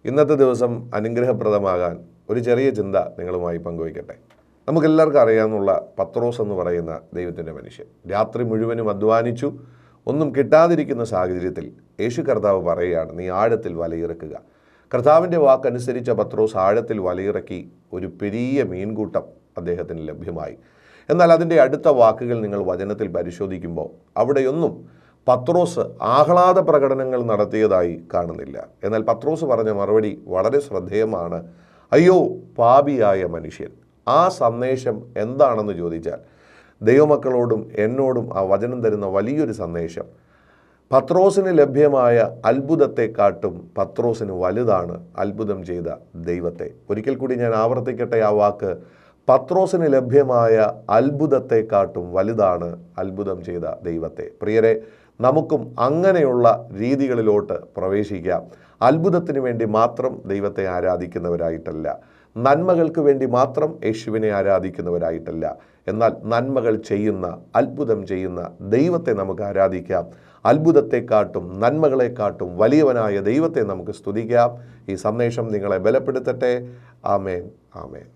ഇന്നത്തെ ദിവസം അനുഗ്രഹപ്രദമാകാൻ ഒരു ചെറിയ ചിന്ത നിങ്ങളുമായി പങ്കുവയ്ക്കട്ടെ. നമുക്കെല്ലാവർക്കും അറിയാവുന്ന പത്രോസ് എന്ന് പറയുന്ന ദൈവത്തിൻ്റെ മനുഷ്യൻ രാത്രി മുഴുവനും അധ്വാനിച്ചു. ഒന്നും കിട്ടാതിരിക്കുന്ന സാഹചര്യത്തിൽ യേശു കർത്താവ് പറയുകയാണ്, നീ ആഴത്തിൽ വലയിറക്കുക. കർത്താവിൻ്റെ വാക്കനുസരിച്ച പത്രോസ് ആഴത്തിൽ വലയിറക്കി. ഒരു പെരിയ മീൻകൂട്ടം അദ്ദേഹത്തിന് ലഭ്യമായി. എന്നാൽ അതിൻ്റെ അടുത്ത വാക്കുകൾ നിങ്ങൾ വചനത്തിൽ പരിശോധിക്കുമ്പോൾ അവിടെയൊന്നും പത്രോസ് ആഹ്ലാദ പ്രകടനങ്ങൾ നടത്തിയതായി കാണുന്നില്ല. എന്നാൽ പത്രോസ് പറഞ്ഞ മറുപടി വളരെ ശ്രദ്ധേയമാണ്. അയ്യോ പാപിയായ മനുഷ്യൻ. ആ സന്ദേശം എന്താണെന്ന് ചോദിച്ചാൽ ദൈവമക്കളോടും എന്നോടും ആ വചനം തരുന്ന വലിയൊരു സന്ദേശം, പത്രോസിന് ലഭ്യമായ അത്ഭുതത്തെക്കാട്ടും പത്രോസിന് വലുതാണ് അത്ഭുതം ചെയ്ത ദൈവത്തെ. ഒരിക്കൽ കൂടി ഞാൻ ആവർത്തിക്കട്ടെ ആ വാക്ക്, പത്രോസിന് ലഭ്യമായ അത്ഭുതത്തെക്കാട്ടും വലുതാണ് അത്ഭുതം ചെയ്ത ദൈവത്തെ. പ്രിയരെ, നമുക്കും അങ്ങനെയുള്ള രീതികളിലോട്ട് പ്രവേശിക്കാം. അത്ഭുതത്തിന് വേണ്ടി മാത്രം ദൈവത്തെ ആരാധിക്കുന്നവരായിട്ടല്ല, നന്മകൾക്ക് വേണ്ടി മാത്രം യേശുവിനെ ആരാധിക്കുന്നവരായിട്ടല്ല, എന്നാൽ നന്മകൾ ചെയ്യുന്ന, അത്ഭുതം ചെയ്യുന്ന ദൈവത്തെ നമുക്ക് ആരാധിക്കാം. അത്ഭുതത്തെക്കാട്ടും നന്മകളെക്കാട്ടും വലിയവനായ ദൈവത്തെ നമുക്ക് സ്തുതിക്കാം. ഈ സന്ദേശം നിങ്ങളെ ബലപ്പെടുത്തട്ടെ. ആമേൻ, ആമേൻ.